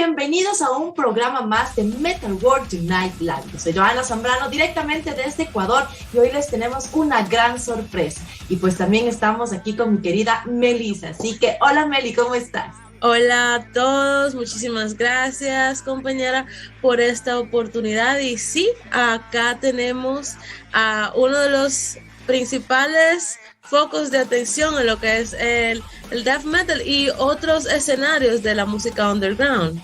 bienvenidos a un programa más de Metal World Tonight Live. Yo soy Johana Zambrano, directamente desde Ecuador, y hoy les tenemos una gran sorpresa. Y pues también estamos aquí con mi querida Melissa. Así que, hola Meli, ¿cómo estás? Hola a todos, muchísimas gracias compañera por esta oportunidad. Y sí, acá tenemos a uno de los principales focos de atención en lo que es el death metal y otros escenarios de la música underground.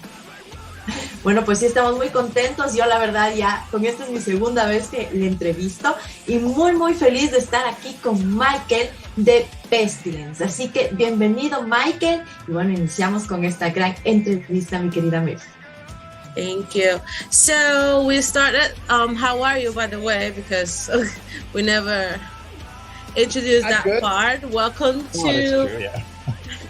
Bueno, pues sí, estamos muy contentos. Yo la verdad ya, con esta es mi segunda vez que le entrevisto y muy feliz de estar aquí con Michiel de PESTILENCE. Así que bienvenido Michiel y bueno, iniciamos con esta gran entrevista, mi querida Mel. Thank you. So we started, how are you by the way, because we never introduced that good. part. Welcome Oh, to... that's true, yeah.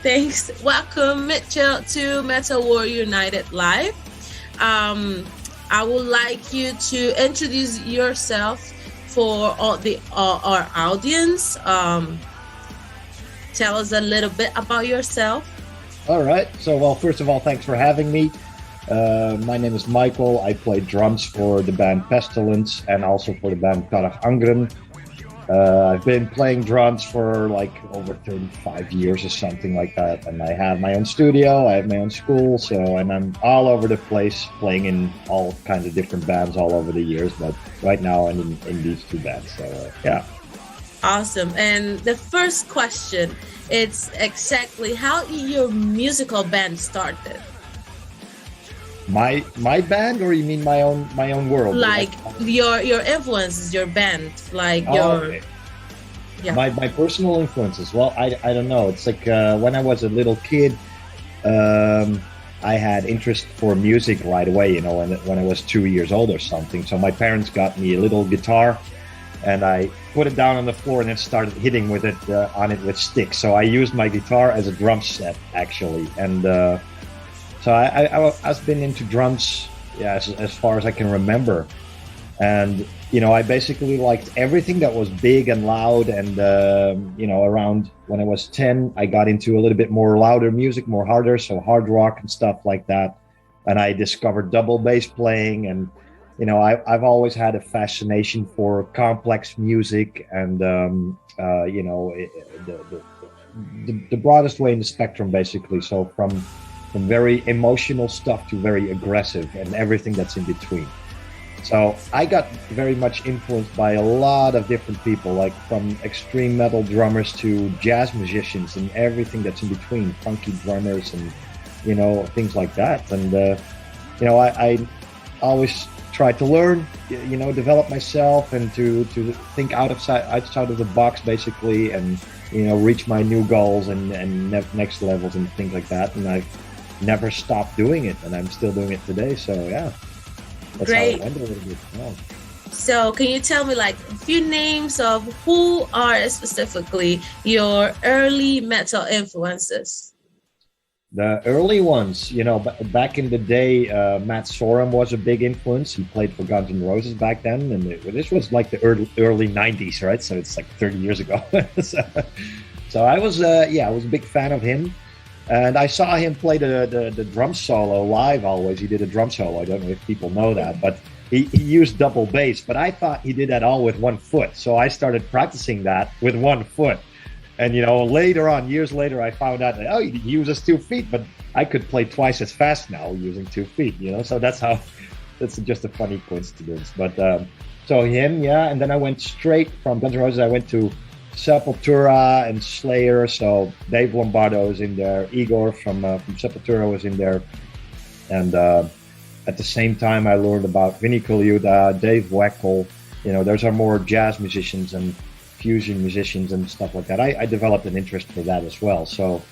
Thanks. Welcome, Michiel, to Metal World United Live. I would like you to introduce yourself for all our audience. Tell us a little bit about yourself. All right. So, well, first of all, thanks for having me. My name is Michiel. I play drums for the band Pestilence and also for the band Karach Angren. I've been playing drums for like over 35 years or something like that. And I have my own studio, I have my own school, and I'm all over the place playing in all kinds of different bands all over the years. But right now I'm in these two bands. So, yeah. Awesome. And the first question, it's exactly how your musical band started. My band, or you mean my own world? Like your influences, your band, like okay. Yeah. My personal influences. Well, I don't know. It's like when I was a little kid, I had interest for music right away. You know, when I was 2 years old or something. So my parents got me a little guitar, and I put it down on the floor and then started hitting with it on it with sticks. So I used my guitar as a drum set actually, and. So I've been into drums, yeah, as far as I can remember, and you know I basically liked everything that was big and loud, and you know around when I was 10, I got into a little bit more louder music, more harder, so hard rock and stuff like that, and I discovered double bass playing, and you know I've always had a fascination for complex music, and you know the broadest way in the spectrum basically, so from very emotional stuff to very aggressive and everything that's in between. So I got very much influenced by a lot of different people, like from extreme metal drummers to jazz musicians and everything that's in between, funky drummers and, you know, things like that. And, you know, I always try to learn, you know, develop myself and to think outside of the box basically, and, you know, reach my new goals and next levels and things like that. And I've never stopped doing it, and I'm still doing it today. So yeah, that's great. How it went a little bit. Yeah. So can you tell me like a few names of who are specifically your early metal influences? The early ones, you know, back in the day, Matt Sorum was a big influence. He played for Guns N' Roses back then, and this was like the early 90s, right? So it's like 30 years ago. so I was I was a big fan of him. And I saw him play the drum solo live always. He did a drum solo. I don't know if people know that, but he used double bass. But I thought he did that all with one foot. So I started practicing that with one foot. And, you know, later on, years later, I found out that, he uses 2 feet. But I could play twice as fast now using 2 feet, you know. So that's just a funny coincidence. But so him, yeah. And then I went straight from Guns N' Roses. I went to Sepultura and Slayer, so Dave Lombardo is in there, Igor from Sepultura was in there, and at the same time I learned about Vinnie Colaiuta, Dave Weckl. You know, those are more jazz musicians and fusion musicians and stuff like that. I developed an interest for that as well, so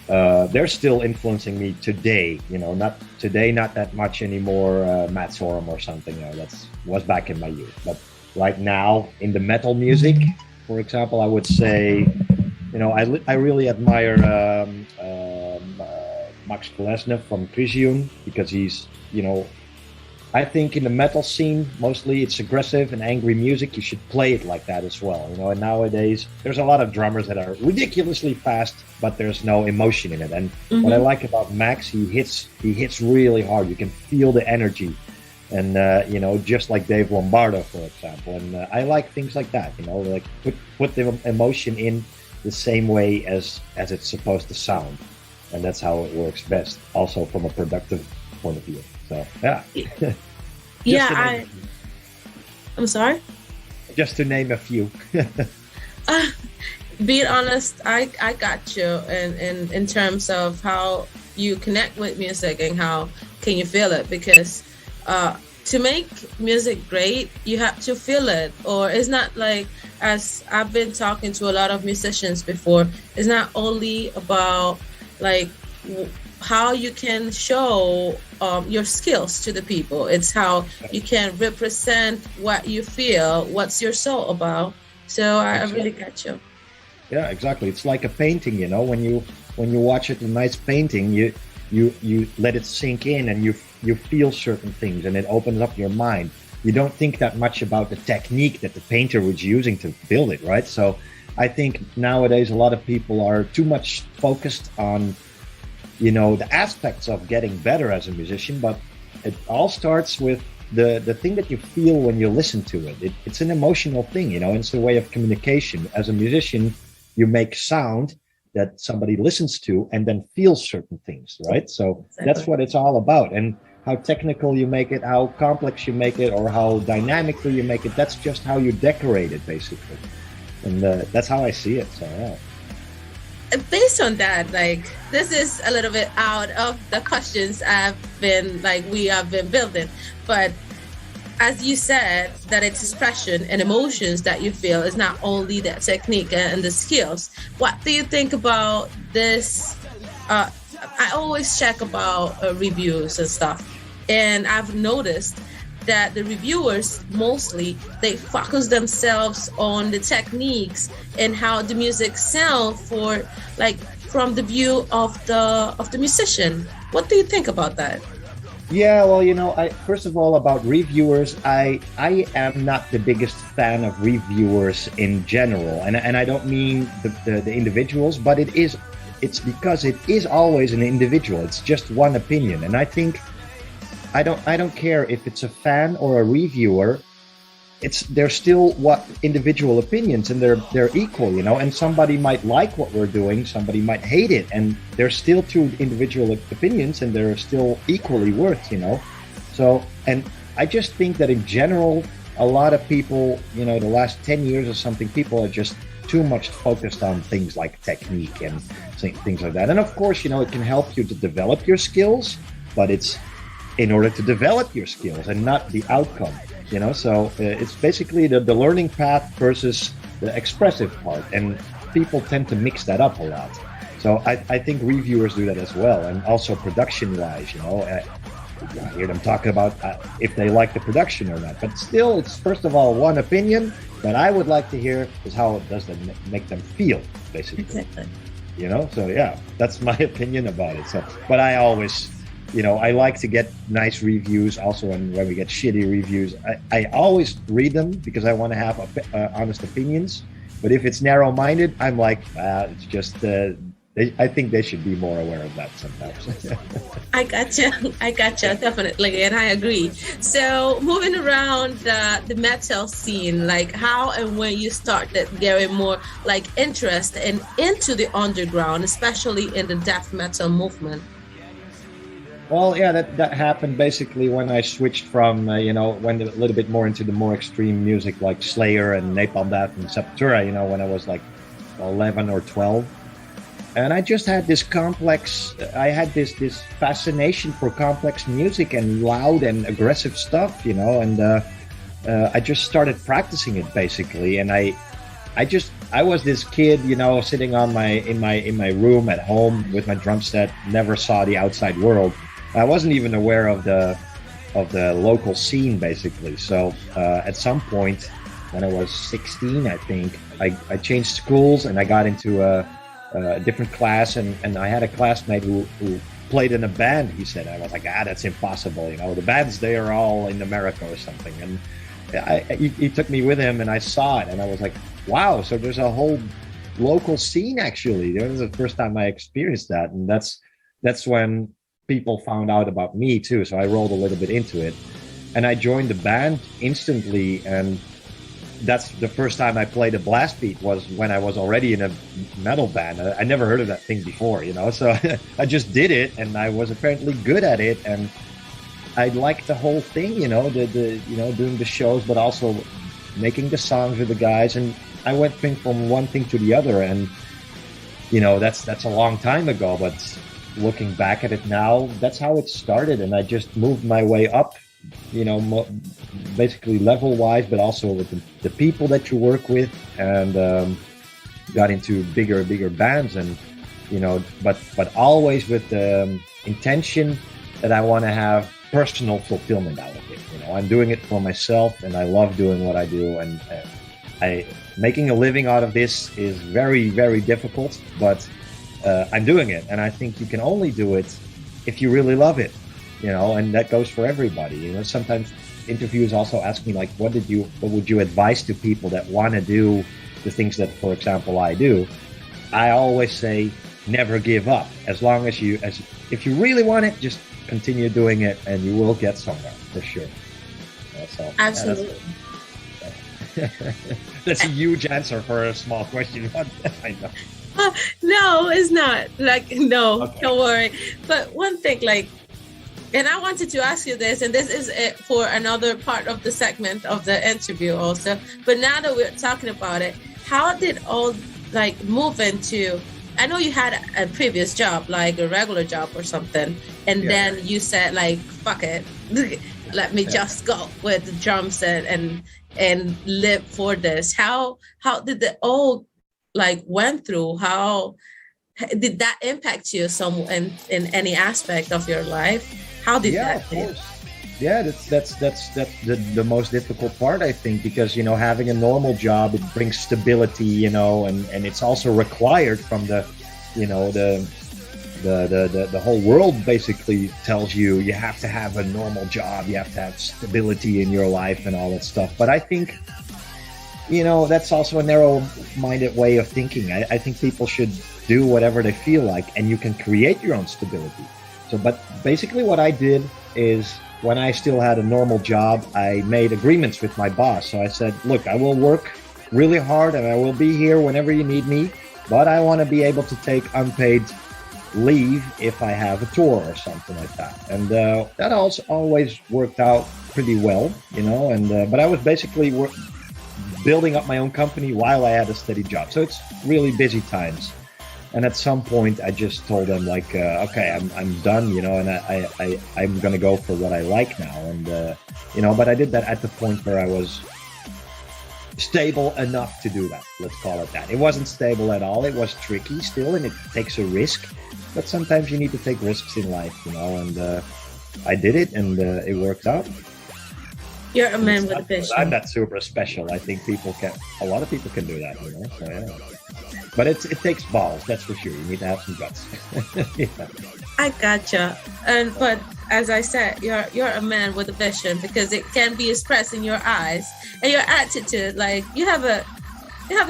they're still influencing me today. You know, not that much anymore. Matt Sorum or something, you know, that was back in my youth, but right now in the metal music, for example, I would say, you know, I really admire Max Kolesnev from Crisium, because he's, you know, I think in the metal scene, mostly it's aggressive and angry music. You should play it like that as well. And nowadays there's a lot of drummers that are ridiculously fast, but there's no emotion in it. And what I like about Max, he hits really hard. You can feel the energy, and just like Dave Lombardo, for example. And I like things like that. Like put the emotion in the same way as it's supposed to sound, and that's how it works best. Also from a productive point of view. So yeah. I'm sorry? Just to name a few. Being honest, I got you in terms of how you connect with music and how can you feel it, because to make music great, you have to feel it. Or it's not like, as I've been talking to a lot of musicians before, it's not only about like how you can show your skills to the people. It's how you can represent what you feel, what's your soul about. So I really got you. Yeah, exactly. It's like a painting, when you watch it, a nice painting, you let it sink in, and you feel certain things, and it opens up your mind. You don't think that much about the technique that the painter was using to build it, right? So I think nowadays a lot of people are too much focused on the aspects of getting better as a musician, but it all starts with the thing that you feel when you listen to it. It's an emotional thing, it's a way of communication. As a musician, you make sound that somebody listens to and then feels certain things, right? So that's what it's all about. And how technical you make it, how complex you make it, or how dynamically you make it, that's just how you decorate it, basically. And that's how I see it, so yeah. Based on that, this is a little bit out of the questions we have been building, but as you said, that it's expression and emotions that you feel is not only the technique and the skills. What do you think about this? I always check about reviews and stuff, and I've noticed that the reviewers mostly, they focus themselves on the techniques and how the music sound from the view of the musician. What do you think about that? Yeah, well, first of all, about reviewers, I am not the biggest fan of reviewers in general, and I don't mean the individuals, but it's because it is always an individual. It's just one opinion, and I think I don't care if it's a fan or a reviewer. They're still individual opinions, and they're equal, and somebody might like what we're doing, somebody might hate it, and they're still two individual opinions, and they're still equally worth, So, and I just think that in general, a lot of people, the last 10 years or something, people are just too much focused on things like technique and things like that. And of course, it can help you to develop your skills, but it's in order to develop your skills and not the outcome. So it's basically the learning path versus the expressive part, and people tend to mix that up a lot. So I think reviewers do that as well, and also production-wise, I hear them talk about if they like the production or not. But still, it's first of all one opinion that I would like to hear is how it does make them feel, basically. Exactly. So yeah, that's my opinion about it. So, but I always. I like to get nice reviews also, and when we get shitty reviews, I always read them because I want to have honest opinions. But if it's narrow-minded, I'm like, it's just, I think they should be more aware of that sometimes. I gotcha, definitely, and I agree. So moving around the metal scene, how and when you started getting more interest and into the underground, especially in the death metal movement. Well, yeah, that happened basically when I switched from, went a little bit more into the more extreme music like Slayer and Napalm Death and Sepultura, when I was 11 or 12. And I just had this this fascination for complex music and loud and aggressive stuff, and I just started practicing it basically. And I was this kid, sitting in my room at home with my drum set, never saw the outside world. I wasn't even aware of the local scene, basically. So at some point, when I was 16, I think, I changed schools and I got into a different class, and I had a classmate who played in a band, he said. I was like, that's impossible. You know, the bands, they are all in America or something. And he took me with him and I saw it and I was like, wow, so there's a whole local scene actually. It was the first time I experienced that. And that's when people found out about me too. So I rolled a little bit into it and I joined the band instantly. And that's the first time I played a blast beat was when I was already in a metal band. I never heard of that thing before, you know, so I just did it and I was apparently good at it. And I liked the whole thing, you know, the you know, doing the shows, but also making the songs with the guys. And I went from one thing to the other. And, you know, that's a long time ago, but looking back at it now, that's how it started. And I just moved my way up, you know, basically level wise, but also with the people that you work with, and got into bigger bands. And, you know, but always with the intention that I want to have personal fulfillment out of it. You know, I'm doing it for myself and I love doing what I do. And making a living out of this is very, very difficult, but I'm doing it. And I think you can only do it if you really love it, you know, and that goes for everybody. You know, sometimes interviewers also ask me, like, what would you advise to people that want to do the things that, for example, I do? I always say, never give up. As long as if you really want it, just continue doing it and you will get somewhere for sure. So, absolutely. That's a huge answer for a small question. I know. No, it's not. Like, no, okay. Don't worry. But one thing, like, and I wanted to ask you this, and this is it for another part of the segment of the interview also. But now that we're talking about it, how did all like move into, I know you had a previous job, like a regular job or something, and then you said like, fuck it, let me just go with the drums and live for this. How did it all like went through? How did that impact you in any aspect of your life? How did that? Of course. Yeah, that's the most difficult part, I think, because, you know, having a normal job, it brings stability, you know, and it's also required from the, you know, the whole world basically tells you have to have a normal job, you have to have stability in your life and all that stuff. But I think, you know, that's also a narrow-minded way of thinking. I think people should do whatever they feel like, and you can create your own stability. So, but basically what I did is, when I still had a normal job, I made agreements with my boss. So I said, look, I will work really hard and I will be here whenever you need me, but I want to be able to take unpaid leave if I have a tour or something like that. And that also always worked out pretty well, you know, and but I was basically building up my own company while I had a steady job. So it's really busy times. And at some point, I just told them, like, okay, I'm done, you know, and I'm going to go for what I like now. And, you know, but I did that at the point where I was stable enough to do that. Let's call it that. It wasn't stable at all. It was tricky still, and it takes a risk. But sometimes you need to take risks in life, you know, and I did it, and it worked out. You're a man with a vision. I'm not super special. I think a lot of people can do that, you know, so yeah. But it takes balls, that's for sure. You need to have some guts. Yeah. I gotcha. But as I said, you're a man with a vision, because it can be expressed in your eyes and your attitude. Like, you have a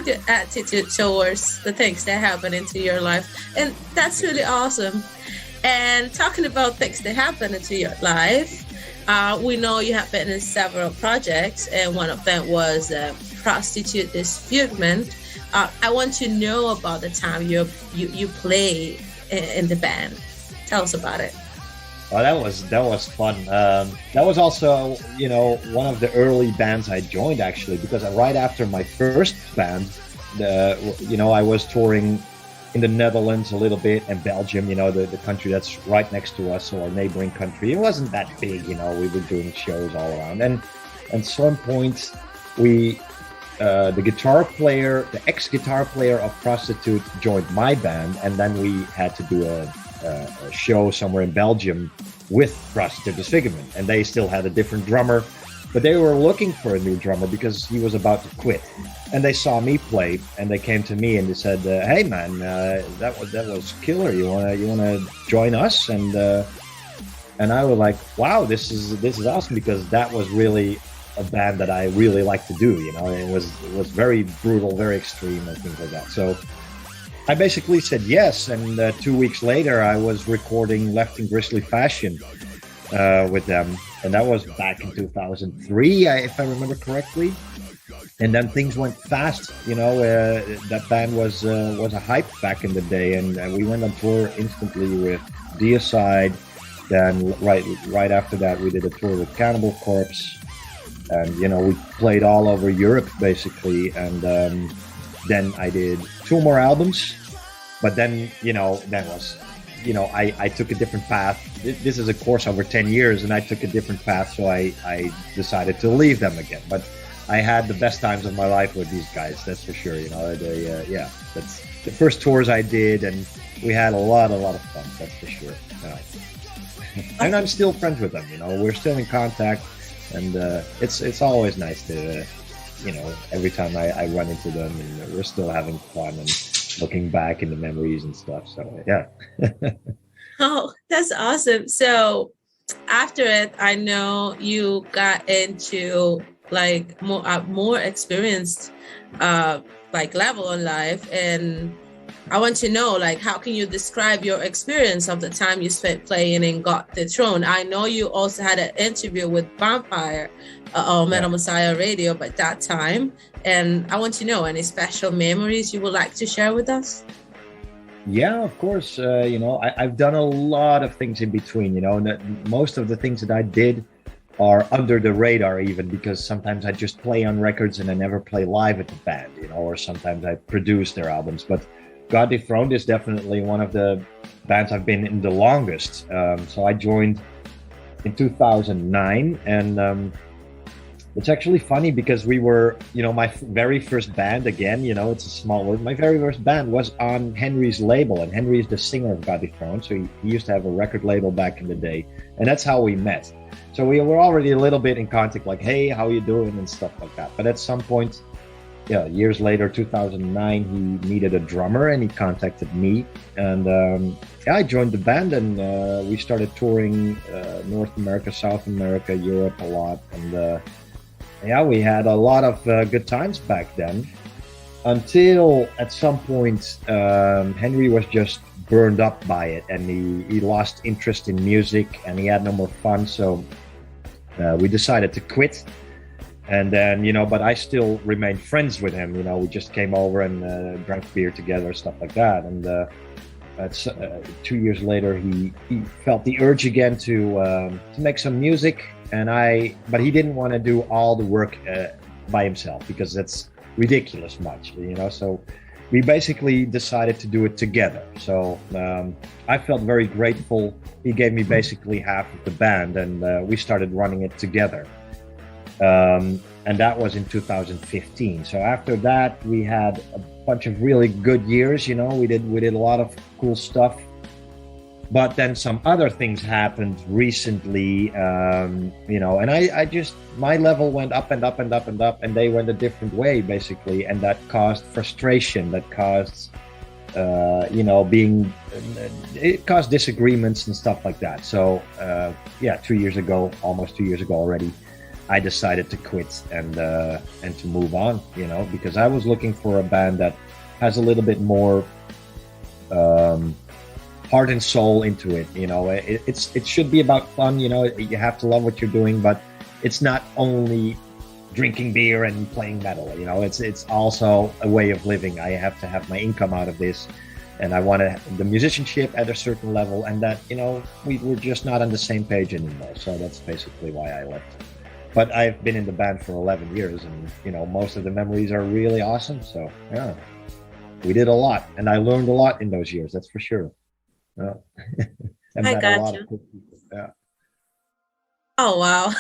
good attitude towards the things that happen into your life, and that's really awesome. And talking about things that happen into your life, we know you have been in several projects, and one of them was Prostitute Disfigurement. I want to know about the time you play in the band. Tell us about it. Oh, that was fun. That was also, you know, one of the early bands I joined, actually, because right after my first band, you know, I was touring in the Netherlands a little bit, and Belgium, you know, the country that's right next to us, or our neighboring country. It wasn't that big, you know. We were doing shows all around, and at some point the ex-guitar player of Prostitute joined my band, and then we had to do a show somewhere in Belgium with Prostitute Disfigurement, and they still had a different drummer, but they were looking for a new drummer because he was about to quit. And they saw me play, and they came to me and they said, "Hey man, that was killer. You wanna join us?" And I was like, "Wow, this is awesome," because that was really a band that I really like to do. You know, it was very brutal, very extreme, and things like that. So I basically said yes, and 2 weeks later, I was recording Left in Grisly Fashion with them, and that was back in 2003, if I remember correctly. And then things went fast, you know. That band was a hype back in the day, and we went on tour instantly with Deicide. Then right after that, we did a tour with Cannibal Corpse, and you know, we played all over Europe basically. And then I did 2 more albums, but then I took a different path. This is a course over 10 years, and I took a different path, so I decided to leave them again. But I had the best times of my life with these guys, that's for sure. You know, that's the first tours I did, and we had a lot of fun, that's for sure. And I'm still friends with them. You know, we're still in contact, and it's always nice to, you know, every time I run into them, and we're still having fun and looking back in the memories and stuff. So yeah. Oh, that's awesome. So after it, I know you got into like more experienced like level in life, and I want to know, like, how can you describe your experience of the time you spent playing in Got the Throne? I know you also had an interview with Vampire on Metal Messiah Radio by that time, and I want to know any special memories you would like to share with us. Yeah, of course. You know, I've done a lot of things in between, you know, and most of the things that I did are under the radar, even because sometimes I just play on records and I never play live at the band, you know, or sometimes I produce their albums. But God Dethroned is definitely one of the bands I've been in the longest. So I joined in 2009, and it's actually funny because we were, you know, my very first band, again, you know, it's a small word. My very first band was on Henry's label, and Henry is the singer of God Dethroned. So he used to have a record label back in the day, and that's how we met. So we were already a little bit in contact, like, hey, how you doing, and stuff like that. But at some point, yeah, years later, 2009, he needed a drummer, and he contacted me, and I joined the band, and we started touring North America, South America, Europe a lot, and yeah, we had a lot of good times back then, until at some point Henry was just burned up by it, and he lost interest in music, and he had no more fun, so we decided to quit. And then, you know, but I still remained friends with him. You know, we just came over and drank beer together, stuff like that. And 2 years later, he felt the urge again to make some music. But he didn't want to do all the work by himself, because that's ridiculous much, you know. So we basically decided to do it together. So I felt very grateful. He gave me basically half of the band, and we started running it together. And that was in 2015. So after that, we had a bunch of really good years. You know, we did a lot of cool stuff. But then some other things happened recently, you know, and I just, my level went up and up and up and up, and they went a different way, basically. And that caused frustration, that caused, you know, it caused disagreements and stuff like that. So, yeah, almost 2 years ago already, I decided to quit and to move on, you know, because I was looking for a band that has a little bit more heart and soul into it. You know, it should be about fun. You know, you have to love what you're doing, but it's not only drinking beer and playing metal. You know, it's also a way of living. I have to have my income out of this, and I want the musicianship at a certain level, and that, you know, we're just not on the same page anymore. So that's basically why I left. But I've been in the band for 11 years, and, you know, most of the memories are really awesome. So, yeah, we did a lot, and I learned a lot in those years, that's for sure. Yeah. I got you. Yeah. Oh, wow.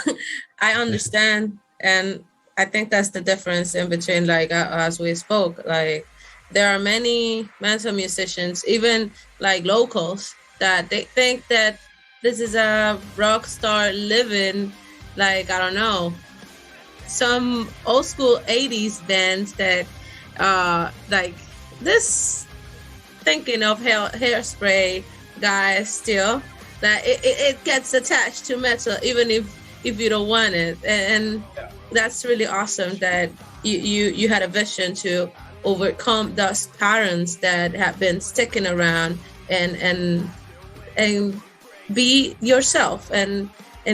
I understand. And I think that's the difference in between, like, as we spoke, like, there are many metal musicians, even like locals, that they think that this is a rock star living, like, I don't know, some old school 80s bands that like this, thinking of Hairspray guys still, that it gets attached to metal even if you don't want it, and that's really awesome that you had a vision to overcome those patterns that have been sticking around and be yourself and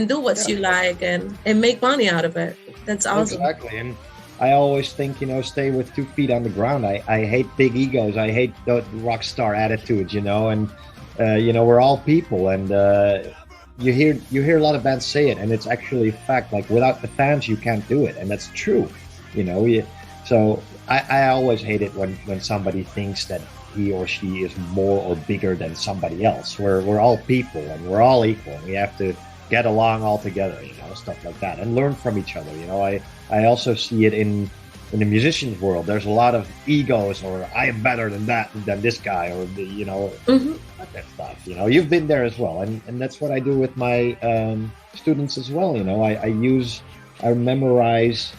do what you like and make money out of it. That's awesome. Exactly. And I always think, stay with 2 feet on the ground. I hate big egos. I hate the rock star attitude, and we're all people, and you hear a lot of bands say it, and it's actually a fact. Like, without the fans, you can't do it, and that's true. So I always hate it when somebody thinks that he or she is more or bigger than somebody else. We're all people, and we're all equal. And we have to get along all together, stuff like that, and learn from each other. I also see it in the musicians world. There's a lot of egos, or I am better than this guy, or that stuff. You've been there as well, and that's what I do with my students as well. I memorize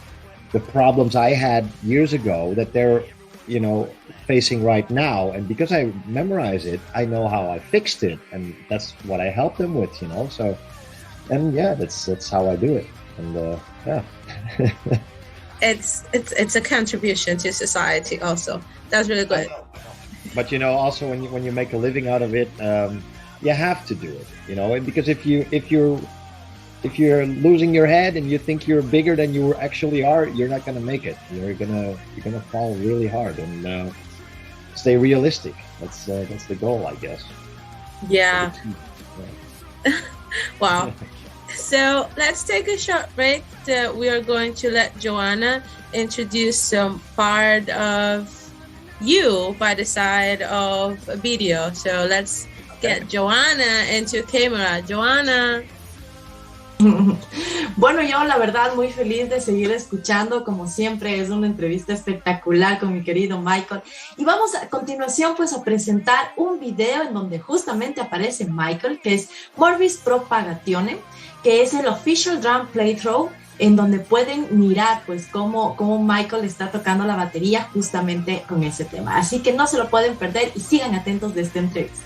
the problems I had years ago that they're facing right now, and because I memorize it, I know how I fixed it, and that's what I help them with. So, and that's how I do it, and it's a contribution to society also. That's really good. But also when you make a living out of it, you have to do it, because if you're losing your head and you think you're bigger than you actually are, you're not going to make it. You're gonna fall really hard, and stay realistic. That's the goal, I guess. Yeah. Wow. So let's take a short break. We are going to let Johana introduce some part of you by the side of a video. So let's get Johana into camera. Johana. Bueno, yo la verdad muy feliz de seguir escuchando, como siempre es una entrevista espectacular con mi querido Michael, y vamos a continuación pues a presentar un video en donde justamente aparece Michael, que es Morbis Propagatione, que es el official drum playthrough, en donde pueden mirar pues cómo Michael está tocando la batería justamente con ese tema, así que no se lo pueden perder y sigan atentos de esta entrevista.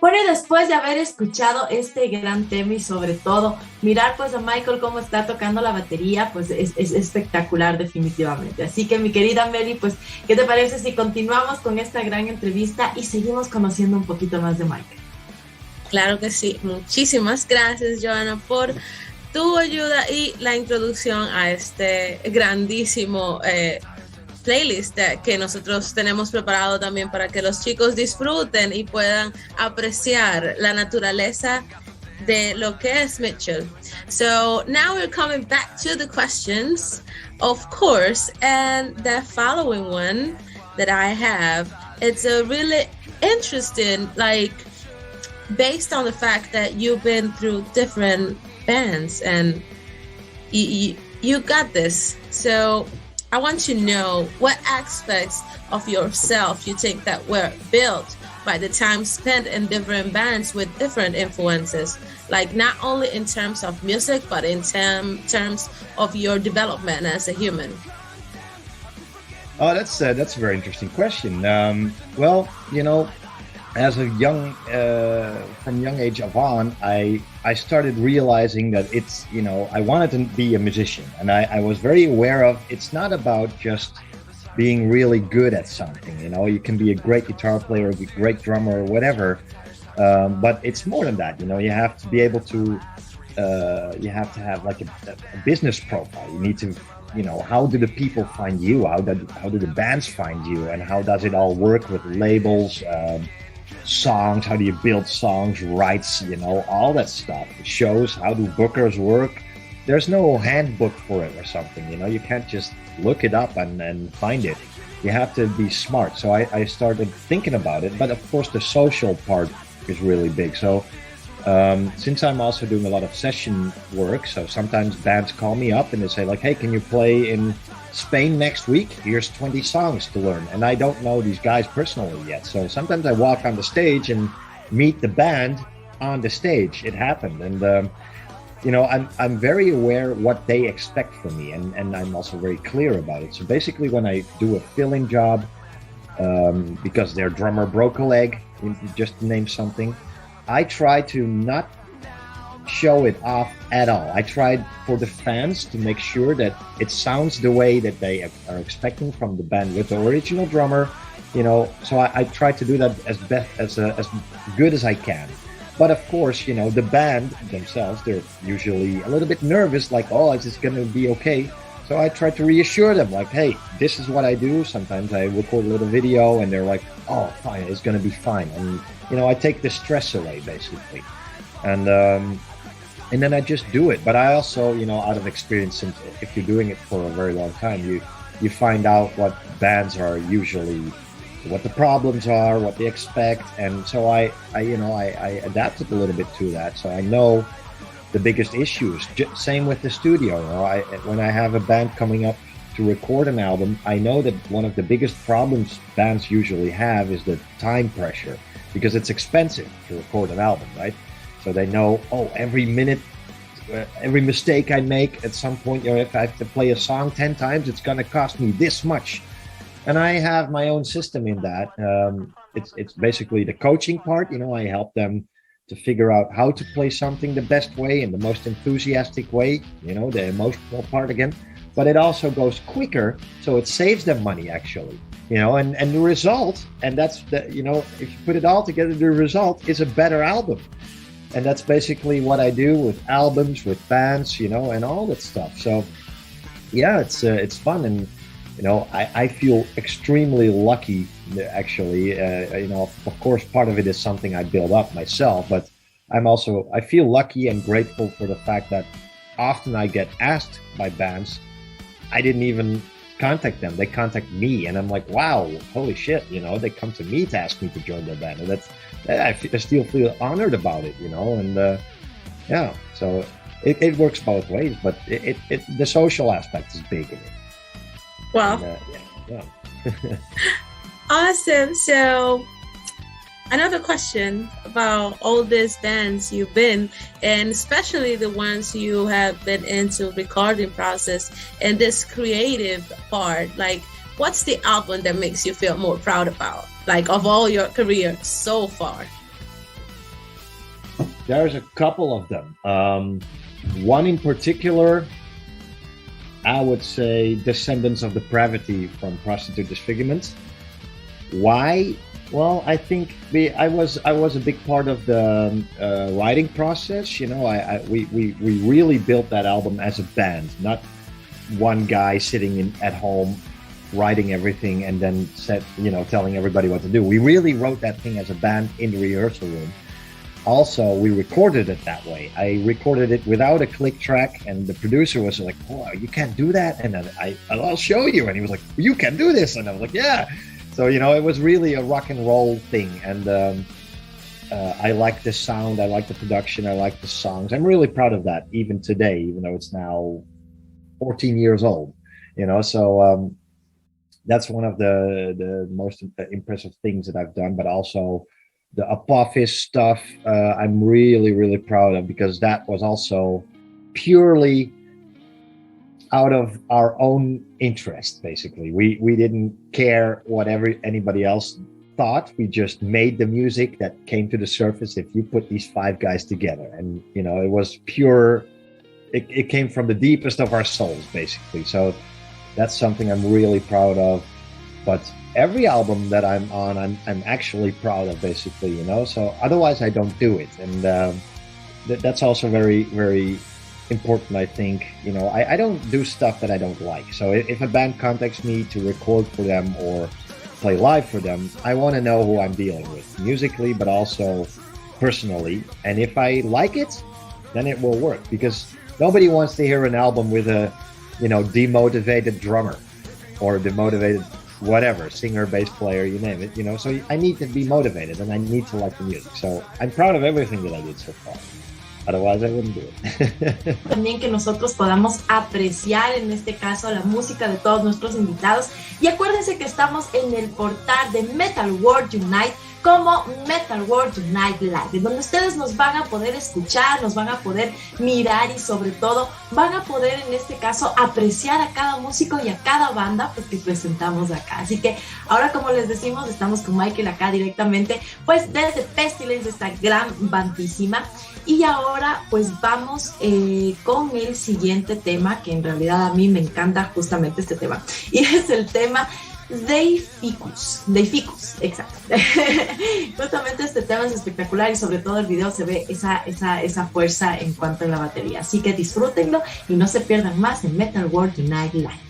Bueno, y después de haber escuchado este gran tema y sobre todo mirar pues a Michael cómo está tocando la batería, pues es espectacular definitivamente. Así que mi querida Meli, pues, ¿qué te parece si continuamos con esta gran entrevista y seguimos conociendo un poquito más de Michael? Claro que sí. Muchísimas gracias, Johana, por tu ayuda y la introducción a este grandísimo playlist que nosotros tenemos preparado también para que los chicos disfruten y puedan apreciar la naturaleza de lo que es Michiel. So now we're coming back to the questions, of course, and the following one that I have, it's a really interesting, like, based on the fact that you've been through different bands and you got this. So I want to know what aspects of yourself you think that were built by the time spent in different bands with different influences, like not only in terms of music, but in terms of your development as a human. Oh, that's a very interesting question. Well, you know, as a from young age on, I started realizing that it's, you know, I wanted to be a musician, and I was very aware of it's not about just being really good at something. You know, you can be a great guitar player, a great drummer, or whatever, but it's more than that. You know, you have to be able to, you have to have like a business profile. You need to, you know, how do the people find you? How do the bands find you? And how does it all work with labels? Songs, how do you build songs, rights, you know, all that stuff. Shows, how do bookers work? There's no handbook for it or something, you know, you can't just look it up and find it. You have to be smart. So I started thinking about it, but of course the social part is really big. So since I'm also doing a lot of session work, so sometimes bands call me up and they say like, hey, can you play in Spain next week? Here's 20 songs to learn. And I don't know these guys personally yet. So sometimes I walk on the stage and meet the band on the stage. It happened. And, you know, I'm very aware what they expect from me. And I'm also very clear about it. So basically when I do a filling job, because their drummer broke a leg, just to name something, I try to not show it off at all. I tried for the fans to make sure that it sounds the way that they are expecting from the band with the original drummer, you know. So I try to do that as good as I can. But of course, you know, the band themselves, they're usually a little bit nervous, like, oh, is this going to be okay? So I try to reassure them, like, hey, this is what I do. Sometimes I record a little video and they're like, oh, fine, it's going to be fine. And, you know, I take the stress away, basically. And then I just do it. But I also, you know, out of experience, since if you're doing it for a very long time, you find out what bands are usually, what the problems are, what they expect. And so I adapted a little bit to that. So I know the biggest issues. Same with the studio. You know, when I have a band coming up to record an album, I know that one of the biggest problems bands usually have is the time pressure, because it's expensive to record an album, right? So they know, oh, every minute, every mistake I make at some point, you know, if I have to play a song 10 times, it's going to cost me this much. And I have my own system in that. It's basically the coaching part. You know, I help them to figure out how to play something the best way, in the most enthusiastic way, you know, the emotional part again. But it also goes quicker, so it saves them money, actually. You know, and the result, and that's the, you know, if you put it all together, the result is a better album. And that's basically what I do with albums, with bands, you know, and all that stuff. So, yeah, it's fun. And, you know, I feel extremely lucky, actually. You know, of course, part of it is something I build up myself. But I feel lucky and grateful for the fact that often I get asked by bands. I didn't even contact them. They contact me. And I'm like, wow, holy shit. You know, they come to me to ask me to join their band. And I still feel honored about it, you know, and yeah, so it works both ways, but the social aspect is big in it. Wow. And, yeah. Awesome. So another question about all these bands you've been, and especially the ones you have been into recording process and this creative part, like, what's the album that makes you feel more proud about, like, of all your career so far? There's a couple of them. One in particular, I would say Descendants of Depravity from Prostitute Disfigurement. Why? Well, I think I was a big part of the writing process. You know, we really built that album as a band, not one guy sitting at home writing everything and then telling everybody what to do. We really wrote that thing as a band in the rehearsal room. Also, we recorded it that way. I recorded it without a click track, and the producer was like, "Oh, you can't do that," and then I'll show you. And he was like, "You can do this," and I was like, "Yeah." So it was really a rock and roll thing, and I like the sound, I like the production, I like the songs. I'm really proud of that, even today, even though it's now 14 years old. So that's one of the most impressive things that I've done, but also the Apophis stuff, I'm really, really proud of, because that was also purely out of our own interest, basically. We didn't care what anybody else thought. We just made the music that came to the surface if you put these 5 guys together. And, it was pure, it came from the deepest of our souls, basically. So that's something I'm really proud of. But every album that I'm on, I'm actually proud of, basically, so otherwise I don't do it. And that's also very, very important, I think. I don't do stuff that I don't like. So if a band contacts me to record for them or play live for them, I want to know who I'm dealing with, musically, but also personally. And if I like it, then it will work, because nobody wants to hear an album with a, demotivated drummer or demotivated whatever, singer, bass player, you name it, so I need to be motivated and I need to like the music. So I'm proud of everything that I did so far. Otherwise I wouldn't do it. También que nosotros podamos apreciar, en este caso, la música de todos nuestros invitados. Y acuérdense que estamos en el portal de Metal World Unite como Metal World Unite Live, en donde ustedes nos van a poder escuchar, nos van a poder mirar y sobre todo van a poder, en este caso, apreciar a cada músico y a cada banda pues, que presentamos acá. Así que ahora, como les decimos, estamos con Michael acá directamente, pues desde Pestilence, esta gran bandísima. Y ahora pues vamos con el siguiente tema, que en realidad a mí me encanta justamente este tema, y es el tema Dei Ficus, exacto. Justamente este tema es espectacular y sobre todo el video se ve esa fuerza en cuanto a la batería. Así que disfrútenlo y no se pierdan más en Metal World Unite Live.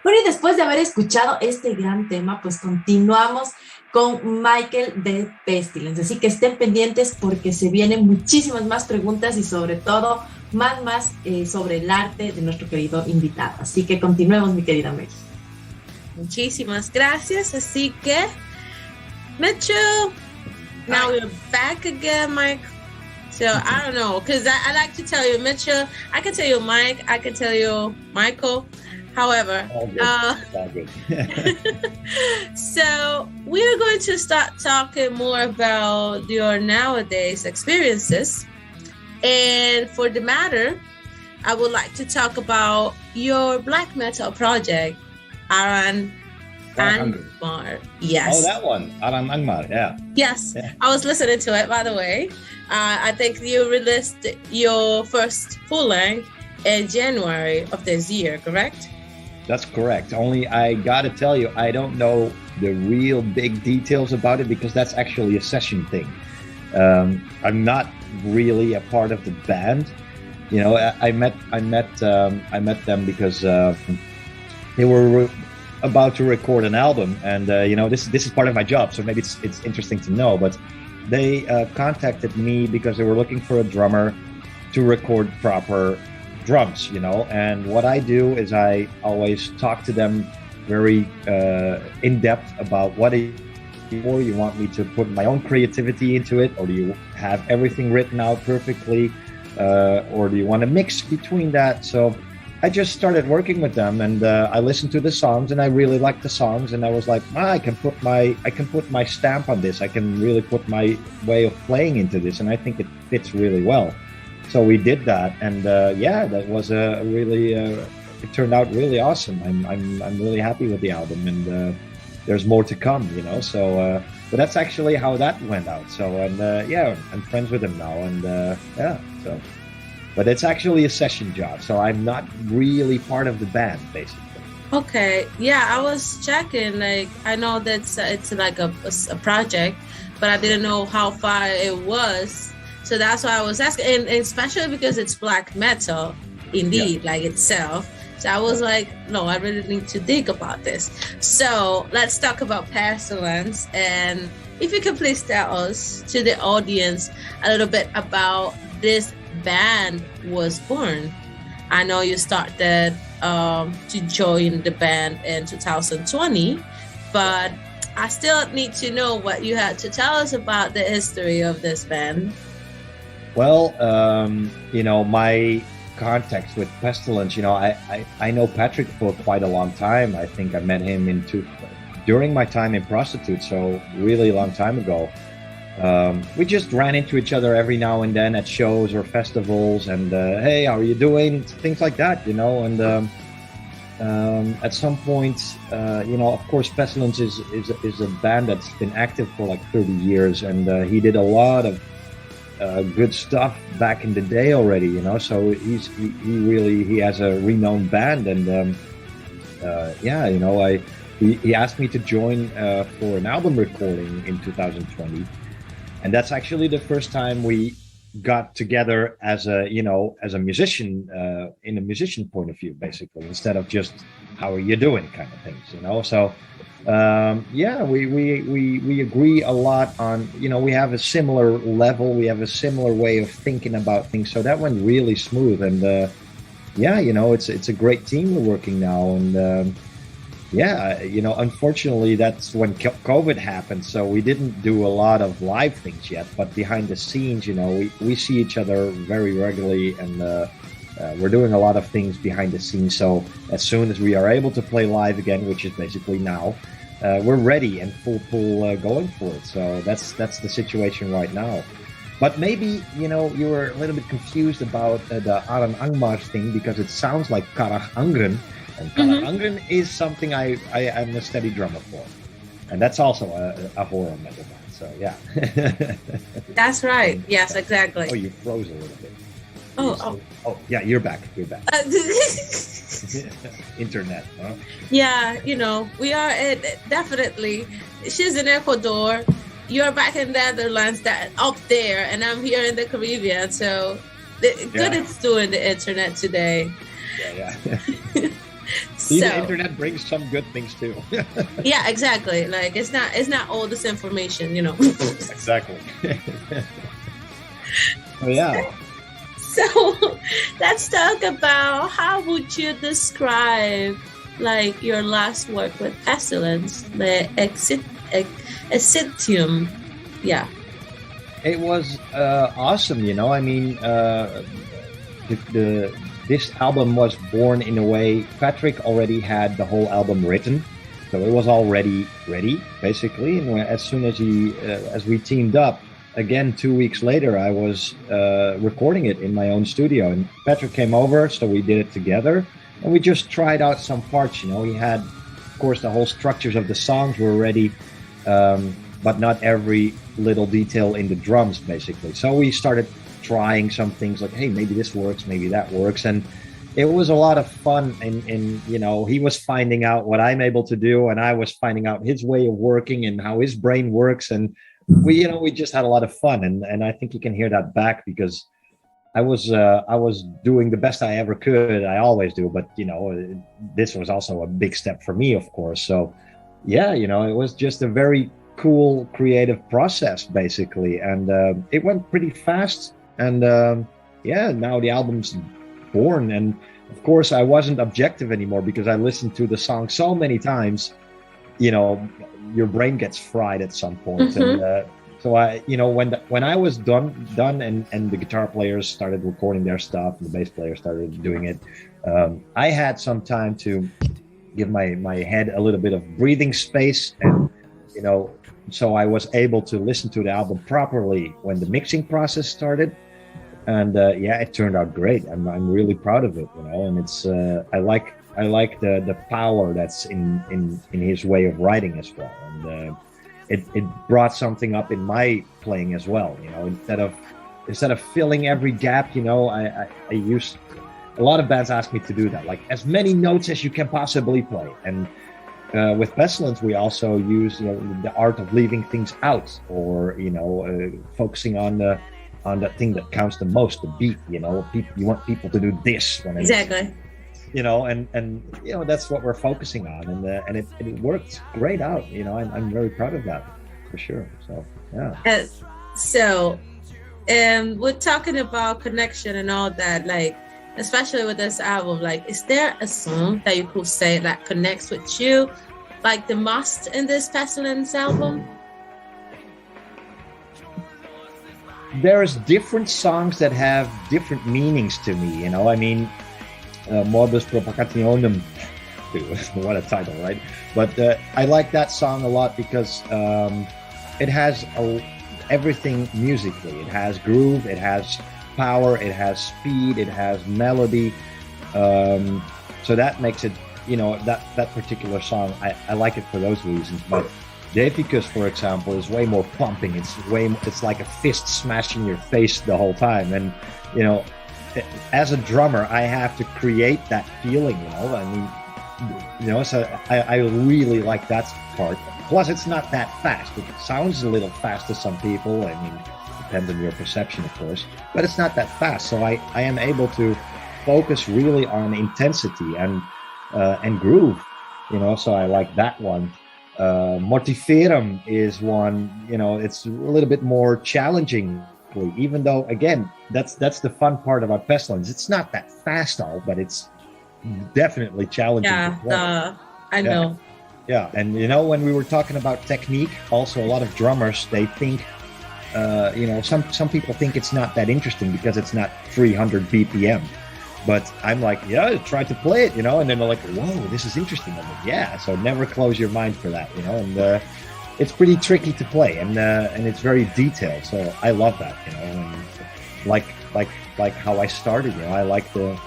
Bueno, y después de haber escuchado este gran tema, pues continuamos con Michiel de Pestilence. Así que estén pendientes porque se vienen muchísimas más preguntas y sobre todo más sobre el arte de nuestro querido invitado. Así que continuemos, mi querida Mary. Muchísimas gracias. Así que, Michiel, now we're back again, Mike. So I don't know, because I like to tell you, Michiel, I can tell you Mike, I can tell you Michael. However, all good. So we are going to start talking more about your nowadays experiences. And for the matter, I would like to talk about your black metal project, Aran Angmar. Yes. Oh, that one, Aran Angmar, yeah. Yes, yeah. I was listening to it, by the way. I think you released your first full length in January of this year, correct? That's correct. Only I gotta tell you, I don't know the real big details about it because that's actually a session thing. I'm not really a part of the band. You know, I met them because they were about to record an album, and you know, this is part of my job, so maybe it's interesting to know. But they contacted me because they were looking for a drummer to record proper drums, you know. And what I do is I always talk to them very in depth about what or you want me to put my own creativity into it, or do you have everything written out perfectly, or do you want to mix between that? So I just started working with them, and I listened to the songs, and I really liked the songs, and I was like, I can put my stamp on this. I can really put my way of playing into this, and I think it fits really well. So we did that, and yeah, that was a really. It turned out really awesome. I'm really happy with the album, and there's more to come, you know. So, but that's actually how that went out. So, and yeah, I'm friends with him now, and yeah. So, but it's actually a session job, so I'm not really part of the band, basically. Okay, yeah, I was checking. Like, I know that it's like a project, but I didn't know how far it was. So that's why I was asking, and especially because it's black metal, indeed, yeah. Like itself. So I was like, no, I really need to think about this. So let's talk about Pestilence, and if you could please tell us, to the audience, a little bit about this band was born. I know you started to join the band in 2020, but I still need to know what you had to tell us about the history of this band. Well, you know, my contacts with Pestilence, you know, I know Patrick for quite a long time. I think I met him during my time in Prostitute, so really long time ago. We just ran into each other every now and then at shows or festivals, and hey, how are you doing? Things like that, you know. And at some point, you know, of course, Pestilence is a band that's been active for like 30 years, and he did a lot of good stuff back in the day already, you know. So he has a renowned band, and yeah, you know, he asked me to join for an album recording in 2020, and that's actually the first time we got together as a musician, in a musician point of view, basically, instead of just how are you doing kind of things, you know. So Yeah, we agree a lot on, we have a similar level, we have a similar way of thinking about things, so that went really smooth. And yeah, it's a great team we're working now. And yeah, unfortunately that's when COVID happened, so we didn't do a lot of live things yet, but behind the scenes, we see each other very regularly. And we're doing a lot of things behind the scenes. So as soon as we are able to play live again, which is basically now, we're ready and full going for it. So that's the situation right now. But maybe, you were a little bit confused about the Aran Angmar thing, because it sounds like Karach Angren. And Karach Angren is something I'm a steady drummer for. And that's also a horror metal band. So yeah. That's right. Yes, exactly. Oh, you froze a little bit. Oh, yeah, you're back. Internet, huh? Yeah, we are definitely. She's in Ecuador. You're back in the Netherlands, that up there, and I'm here in the Caribbean. So good it's doing the internet today. Yeah. See, the internet brings some good things too. Yeah, exactly. Like it's not all this information, Exactly. Oh, yeah. So let's talk about, how would you describe like your last work with Pestilence, the Exitium? Yeah. It was awesome, I mean, this album was born in a way. Patrick already had the whole album written, so it was already ready, basically. And as soon as as we teamed up, again, 2 weeks later, I was recording it in my own studio, and Patrick came over, so we did it together, and we just tried out some parts. He had, of course, the whole structures of the songs were ready, but not every little detail in the drums, basically. So we started trying some things, like, hey, maybe this works, maybe that works, and it was a lot of fun. And he was finding out what I'm able to do, and I was finding out his way of working and how his brain works, and we just had a lot of fun, and I think you can hear that back, because I was doing the best I ever could. I always do, but this was also a big step for me, of course. So yeah, it was just a very cool creative process, basically, and it went pretty fast. And yeah, now the album's born, and of course I wasn't objective anymore, because I listened to the song so many times. Your brain gets fried at some point. And so I, when I was done, and the guitar players started recording their stuff, and the bass player started doing it, I had some time to give my head a little bit of breathing space, and so I was able to listen to the album properly when the mixing process started. And yeah, it turned out great. I'm really proud of it, and it's I like the power that's in his way of writing as well, and it brought something up in my playing as well. Instead of filling every gap, I used, a lot of bands ask me to do that, like as many notes as you can possibly play. And with Pestilence, we also use the art of leaving things out, or focusing on the thing that counts the most, the beat. You want people to do this when exactly. And that's what we're focusing on, and it worked great out. I'm very proud of that, for sure. So yeah. So we're talking about connection and all that, like especially with this album. Like, is there a song that you could say that connects with you, like the most in this Pestilence album? There's different songs that have different meanings to me. I mean. Modus Provocationem, what a title, right? But I like that song a lot, because it has everything musically. It has groove, it has power, it has speed, it has melody. So that makes it, that particular song, I like it for those reasons. But Deficus, for example, is way more pumping. It's like a fist smashing your face the whole time. And, as a drummer, I have to create that feeling, I mean, so I really like that part. Plus, it's not that fast. It sounds a little fast to some people. I mean, it depends on your perception, of course, but it's not that fast. So I am able to focus really on intensity and groove, so I like that one. Motiverum is one, you know, it's a little bit more challenging, even though, again, that's the fun part about Pestilence. It's not that fast all, but it's definitely challenging to play. I know. Yeah, and you know, when we were talking about technique, also a lot of drummers, they think, you know, some people think it's not that interesting because it's not 300 BPM. But I'm like, yeah, try to play it, you know, and then they're like, whoa, this is interesting. I'm like, yeah, so never close your mind for that, you know, and it's pretty tricky to play, and it's very detailed. So I love that, you know, and like how I started, you know, I like the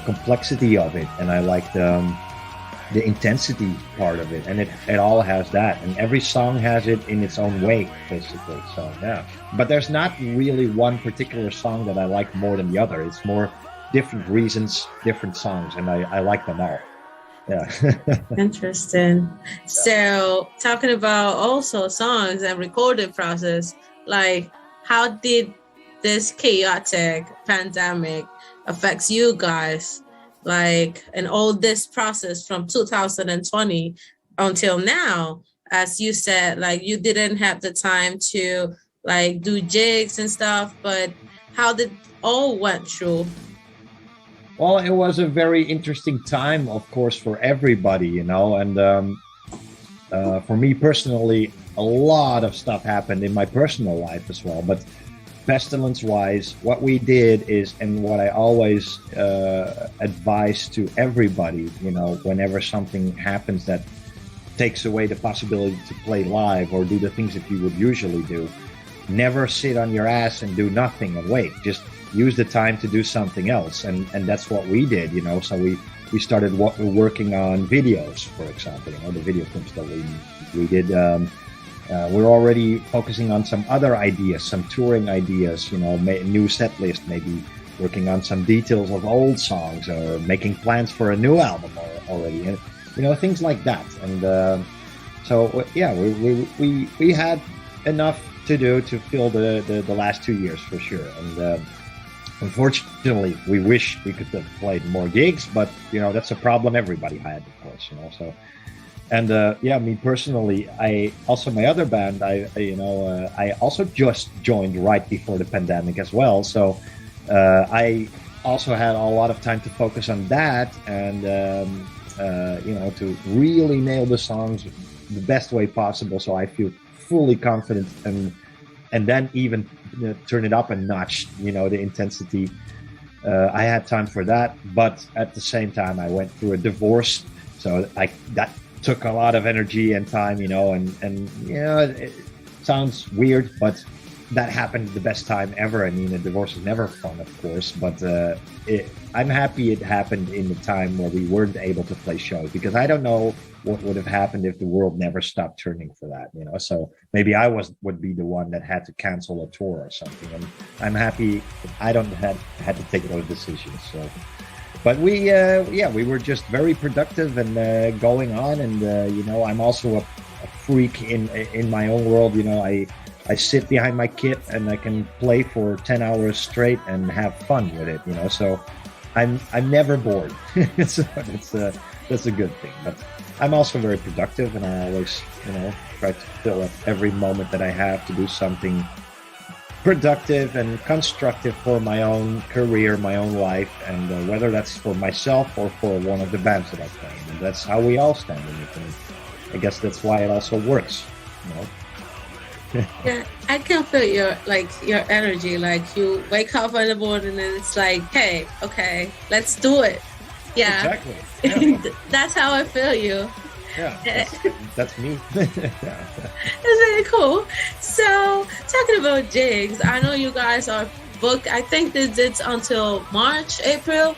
complexity of it, and I like the intensity part of it, and it all has that, and every song has it in its own way, basically. So yeah, but there's not really one particular song that I like more than the other. It's more different reasons, different songs, and I like them all. Yeah. Interesting. So talking about also songs and recording process, like how did this chaotic pandemic affects you guys? Like, and all this process from 2020 until now, as you said, like you didn't have the time to like do jigs and stuff, but how did all went through? Well, it was a very interesting time, of course, for everybody, you know, and for me personally, a lot of stuff happened in my personal life as well. But Pestilence-wise, what we did is, and what I always advise to everybody, you know, whenever something happens that takes away the possibility to play live or do the things that you would usually do, never sit on your ass and do nothing and wait. Just use the time to do something else, and that's what we did, you know. So we started working on videos, for example, you know, the video clips that we did. We're already focusing on some other ideas, some touring ideas, you know, new set list, maybe working on some details of old songs, or making plans for a new album already, and you know, things like that. And so yeah, we had enough to do to fill the last 2 years for sure. And unfortunately, we wish we could have played more gigs, but you know, that's a problem everybody had, of course, you know. So, and yeah, me personally, I also, my other band, I also just joined right before the pandemic as well. So I also had a lot of time to focus on that, and you know, to really nail the songs the best way possible, so I feel fully confident, and then even turn it up a notch, you know, the intensity. I had time for that, but at the same time, I went through a divorce, so that took a lot of energy and time, you know, and you know, it sounds weird, but that happened the best time ever. I mean, a divorce is never fun, of course, but I'm happy it happened in the time where we weren't able to play shows, because I don't know what would have happened if the world never stopped turning for that, you know. So maybe I would be the one that had to cancel a tour or something, and I'm happy I don't had to take those decisions. So, but we were just very productive and going on, and you know, I'm also a freak in my own world, you know. I sit behind my kit and I can play for 10 hours straight and have fun with it, you know. So I'm never bored. So that's a good thing. But I'm also very productive, and I always, you know, try to fill up every moment that I have to do something productive and constructive for my own career, my own life, and whether that's for myself or for one of the bands that I play. And that's how we all stand in it. And I guess that's why it also works, you know. Yeah, I can feel your energy. Like, you wake up in the morning and it's like, hey, okay, let's do it. Yeah, exactly. Yeah. That's how I feel you. Yeah, that's me. Yeah. That's really cool. So, talking about jigs, I know you guys are booked. I think that it's until March, April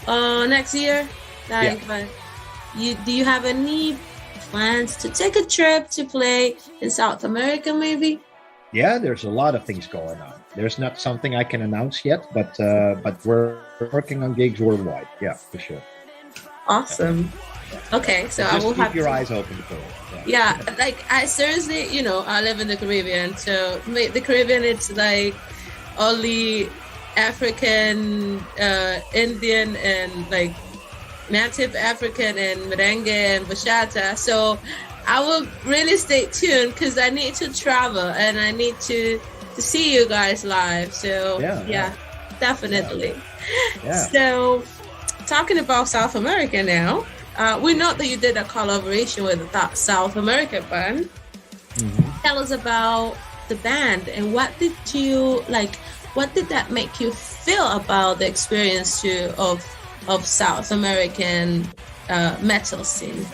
next year. Like, yeah. But do you have any plans to take a trip to play in South America, maybe? Yeah, there's a lot of things going on. There's not something I can announce yet, but we're working on gigs worldwide. Yeah, for sure. Awesome. Okay, so I will keep your eyes open for it. Yeah, like I seriously, you know, I live in the Caribbean, so the Caribbean, it's like only African, Indian, and like Native African and merengue and bachata. So I will really stay tuned because I need to travel and I need to see you guys live. So yeah. Definitely. Yeah. So talking about South America now, we know that you did a collaboration with that South American band. Mm-hmm. Tell us about the band and what did that make you feel about the experience of South American metal scene?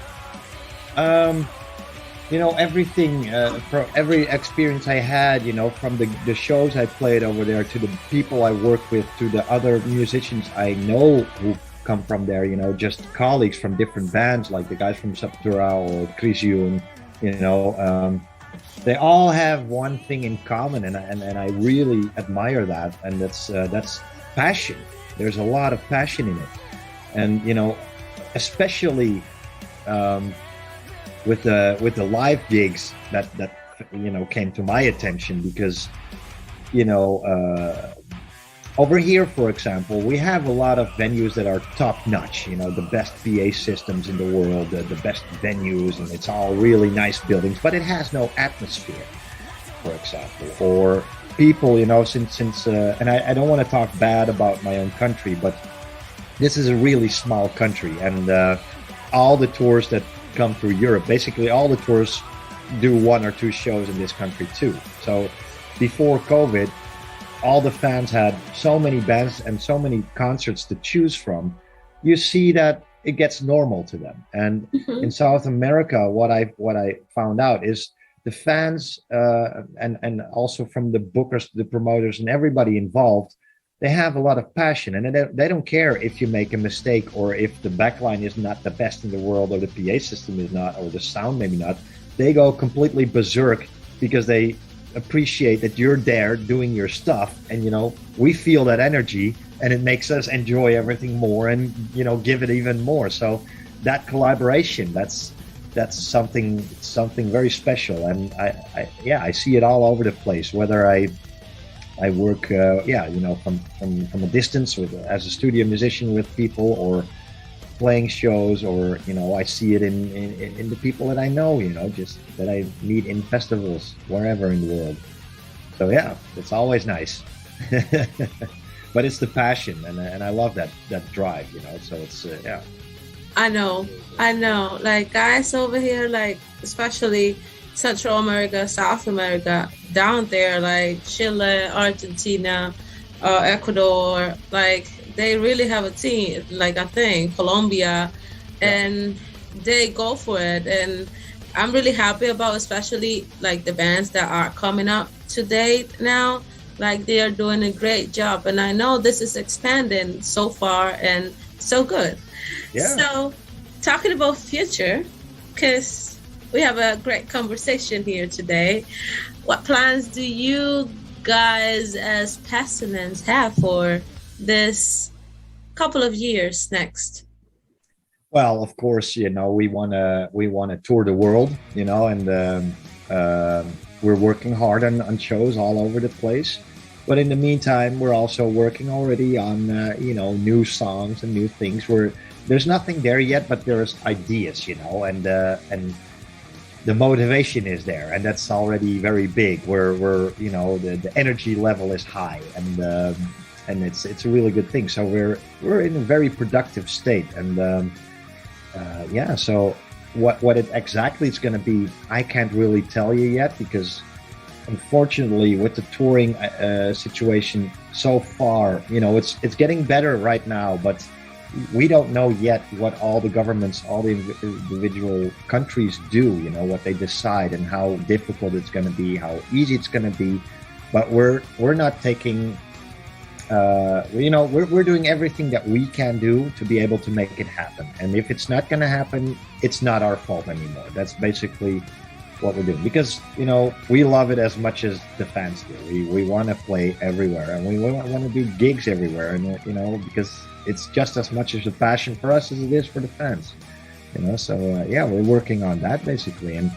Everything from every experience I had, from the shows I played over there to the people I work with to the other musicians I know who come from there, just colleagues from different bands like the guys from Septura or Crisium, they all have one thing in common, and I really admire that, and that's passion. There's a lot of passion in it, and especially with the live gigs that came to my attention, because over here, for example, we have a lot of venues that are top notch, the best PA systems in the world, the best venues, and it's all really nice buildings, but it has no atmosphere, for example, or people, since and I don't want to talk bad about my own country, but this is a really small country, and all the tours that come through Europe, basically all the tours do 1 or 2 shows in this country too. So before COVID, all the fans had so many bands and so many concerts to choose from. You see that it gets normal to them. And in South America, what I found out is the fans and also from the bookers, the promoters, and everybody involved, they have a lot of passion, and they don't care if you make a mistake or if the backline is not the best in the world or the PA system is not, or the sound maybe not. They go completely berserk because they appreciate that you're there doing your stuff, and we feel that energy, and it makes us enjoy everything more and give it even more. So that collaboration, that's something very special, and I see it all over the place, whether I work from a distance or as a studio musician with people, or playing shows, or I see it in the people that I know, just that I meet in festivals wherever in the world. So yeah, it's always nice. But it's the passion, and I love that drive, so it's I know like guys over here, like especially Central America, South America, down there, like Chile, Argentina, Ecuador, like they really have a team, like I think Colombia, and they go for it. And I'm really happy about, especially like the bands that are coming up to date now, like they are doing a great job. And I know this is expanding so far and so good. Yeah. So talking about future, because we have a great conversation here today, what plans do you guys as Pestilence have for this couple of years next? Well, of course, we wanna tour the world, and we're working hard on shows all over the place. But in the meantime, we're also working already on new songs and new things. There's nothing there yet, but there's ideas, and the motivation is there, and that's already very big. The energy level is high, and it's a really good thing. So we're in a very productive state, and so what it exactly is going to be, I can't really tell you yet, because unfortunately with the touring situation so far, it's getting better right now, but we don't know yet what all the governments, all the individual countries do, what they decide, and how difficult it's going to be, how easy it's going to be. But we're not taking, we're doing everything that we can do to be able to make it happen. And if it's not going to happen, it's not our fault anymore. That's basically what we're doing, because we love it as much as the fans do. We want to play everywhere, and we want to do gigs everywhere, and because it's just as much as a passion for us as it is for the fans, so we're working on that basically. And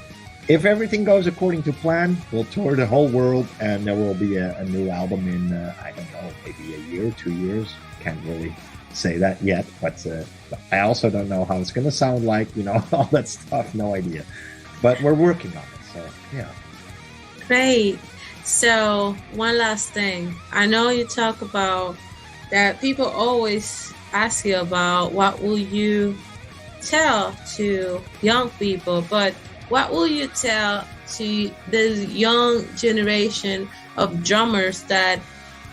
if everything goes according to plan, we'll tour the whole world, and there will be a new album in I don't know, maybe a year, 2 years. Can't really say that yet, but I also don't know how it's going to sound like, all that stuff. No idea. but we're working on it. So yeah. Great. So one last thing. I know you talk about that people always ask you about what will you tell to young people, but what will you tell to this young generation of drummers that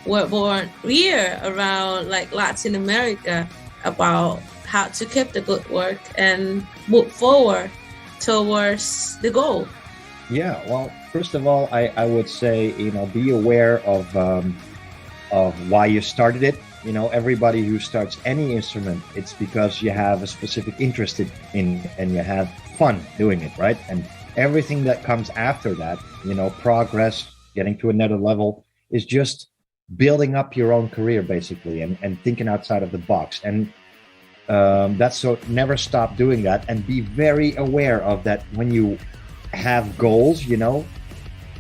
were born here around like Latin America about how to keep the good work and move forward towards the goal? Yeah, well, first of all, I would say, be aware of why you started it. Everybody who starts any instrument, it's because you have a specific interest in and you have fun doing it, right? And everything that comes after that, progress, getting to another level, is just building up your own career, basically, and thinking outside of the box. And that's so never stop doing that, and be very aware of that when you have goals,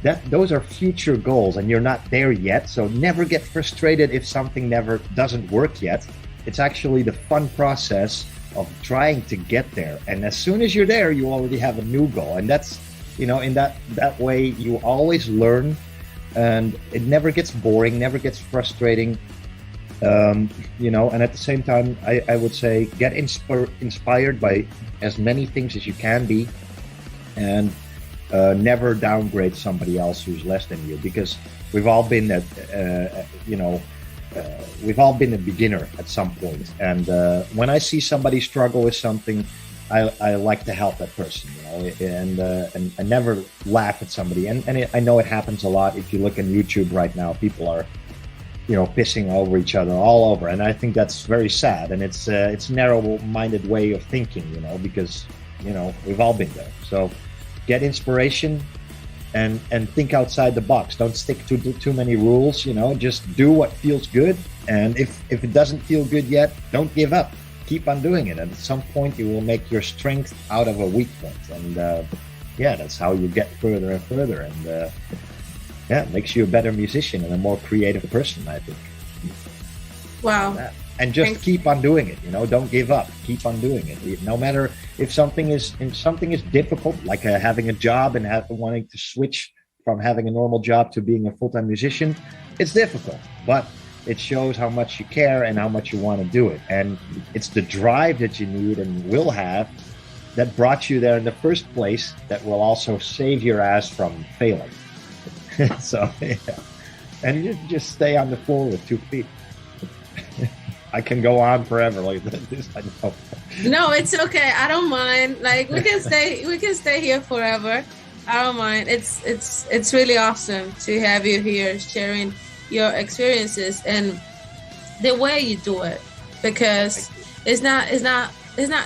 that those are future goals and you're not there yet. So never get frustrated if something never doesn't work yet. It's actually the fun process of trying to get there. And as soon as you're there, you already have a new goal. And that's, in that way, you always learn, and it never gets boring, never gets frustrating. And at the same time, I would say get inspired by as many things as you can be, and never downgrade somebody else who's less than you, because we've all been we've all been a beginner at some point. And when I see somebody struggle with something, I like to help that person, and I never laugh at somebody. And I know it happens a lot. If you look on YouTube right now, people are, pissing over each other all over. And I think that's very sad. And it's a narrow-minded way of thinking, because, we've all been there. So get inspiration and think outside the box. Don't stick to too many rules, just do what feels good. And if it doesn't feel good yet, don't give up. Keep on doing it. And at some point you will make your strength out of a weak point. And that's how you get further and further. And it makes you a better musician and a more creative person, I think. Wow. And just keep on doing it, don't give up. Keep on doing it. No matter if something is difficult, like having a job and wanting to switch from having a normal job to being a full-time musician, it's difficult, but it shows how much you care and how much you want to do it. And it's the drive that you need and will have that brought you there in the first place that will also save your ass from failing. So, yeah. And you just stay on the floor with 2 feet. I can go on forever like this. I know. No, it's okay. I don't mind. Like we can stay here forever. I don't mind. It's really awesome to have you here sharing your experiences and the way you do it, because it's not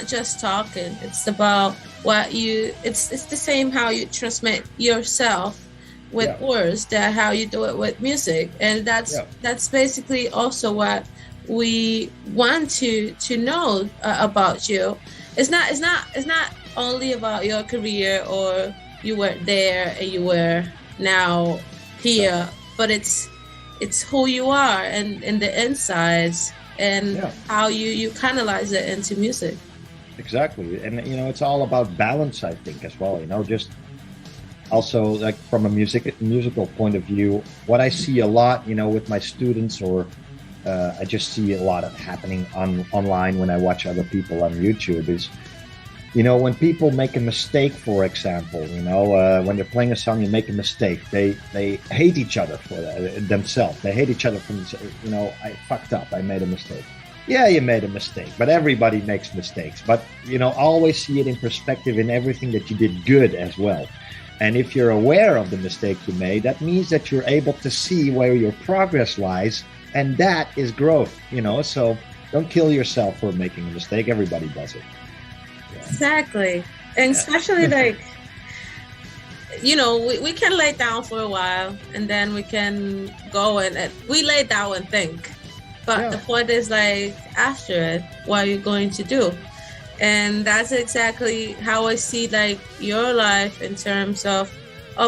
just talking. It's about what you. It's the same how you transmit yourself with words that how you do it with music, and that's basically also what we want to know about you. It's not only about your career or you were there and you were now here, but it's who you are and the insides and how you canalize it into music. Exactly. And it's all about balance, I think, as well. Just also like from a musical point of view, what I see a lot, with my students, or I just see a lot of happening online when I watch other people on YouTube, is, when people make a mistake, for example, when they're playing a song, you make a mistake, they hate each other for that, themselves. They hate each other from, I fucked up, I made a mistake. Yeah, you made a mistake, but everybody makes mistakes. But, always see it in perspective in everything that you did good as well. And if you're aware of the mistake you made, that means that you're able to see where your progress lies. And that is growth, so don't kill yourself for making a mistake. Everybody does it. Yeah. Exactly. And especially like, we can lay down for a while and then we can go and we lay down and think. But the point is like after it, what are you going to do? And that's exactly how I see like your life in terms of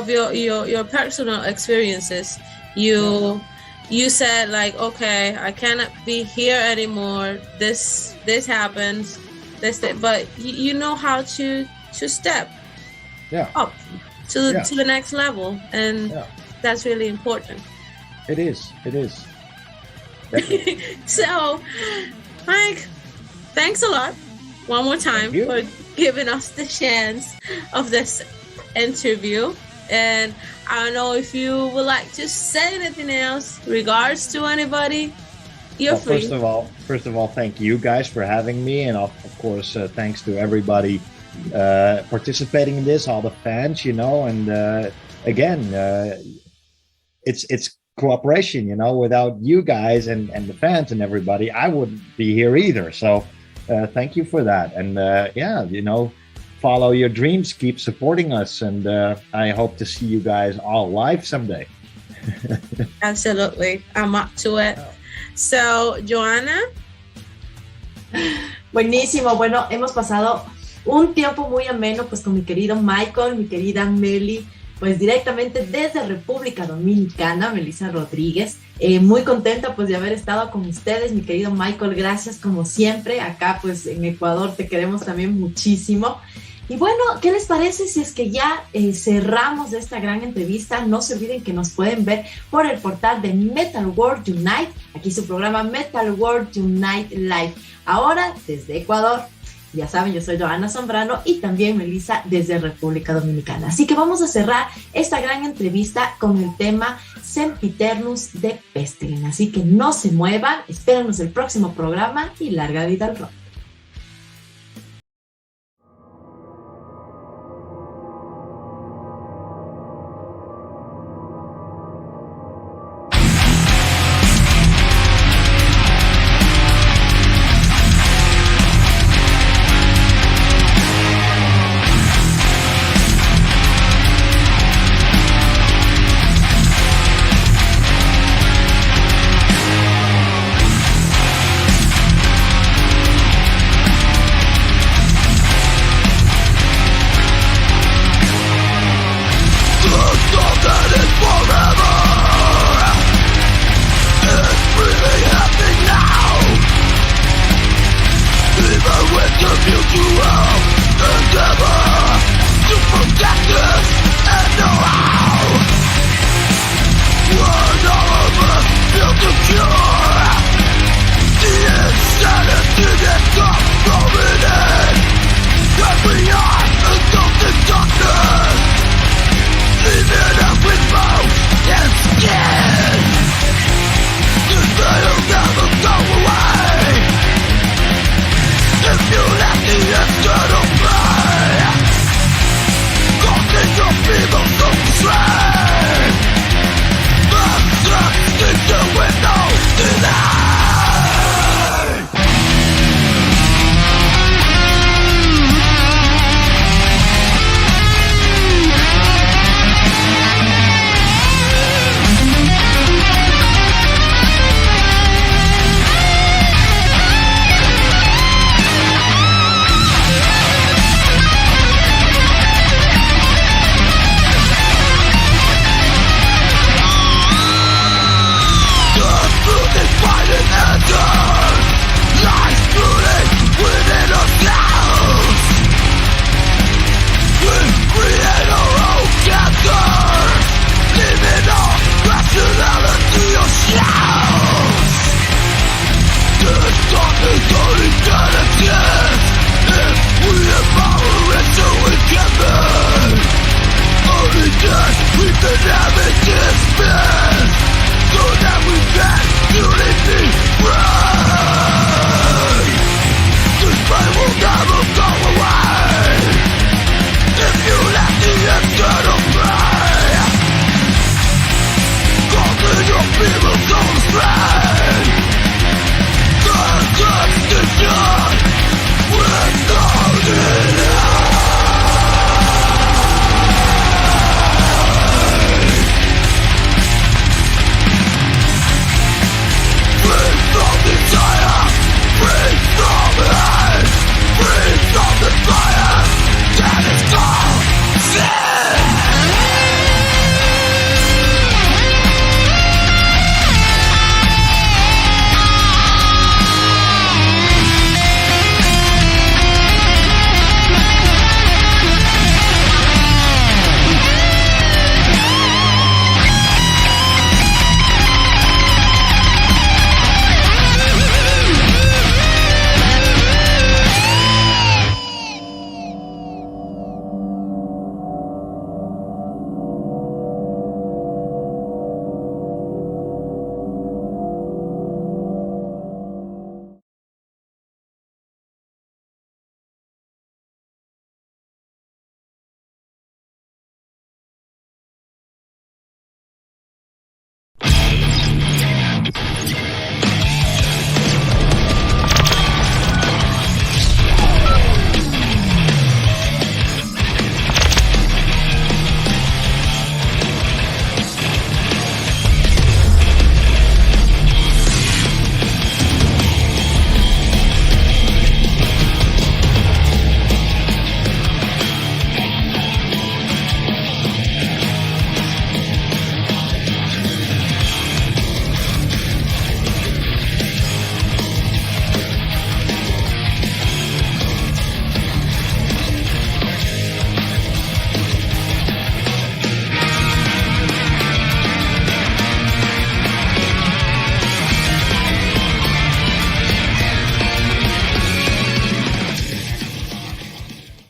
your personal experiences. You said like, okay, I cannot be here anymore. This happens, but you know how to step up to the next level, and that's really important. It is. So, Mike, thanks a lot one more time for giving us the chance of this interview. And I don't know if you would like to say anything else regards to anybody. You're free. First of all, thank you guys for having me, and of course, thanks to everybody participating in this, all the fans, and again, it's cooperation. Without you guys and the fans and everybody, I wouldn't be here either. So thank you for that, and follow your dreams, keep supporting us, and I hope to see you guys all live someday. Absolutely, I'm up to it. So, Johana. Buenísimo. Bueno, hemos pasado un tiempo muy ameno pues con mi querido Michael, mi querida Meli, pues directamente desde República Dominicana, Melissa Rodríguez. Muy contenta pues de haber estado con ustedes, mi querido Michael, gracias como siempre. Acá pues en Ecuador te queremos también muchísimo. Y bueno, ¿qué les parece si es que ya cerramos esta gran entrevista? No se olviden que nos pueden ver por el portal de Metal World Unite, aquí su programa Metal World Unite Live. Ahora desde Ecuador, ya saben, yo soy Johana Zambrano y también Melissa desde República Dominicana. Así que vamos a cerrar esta gran entrevista con el tema Sempiternus de Pestilence. Así que no se muevan, espérenos el próximo programa y larga vida al rock.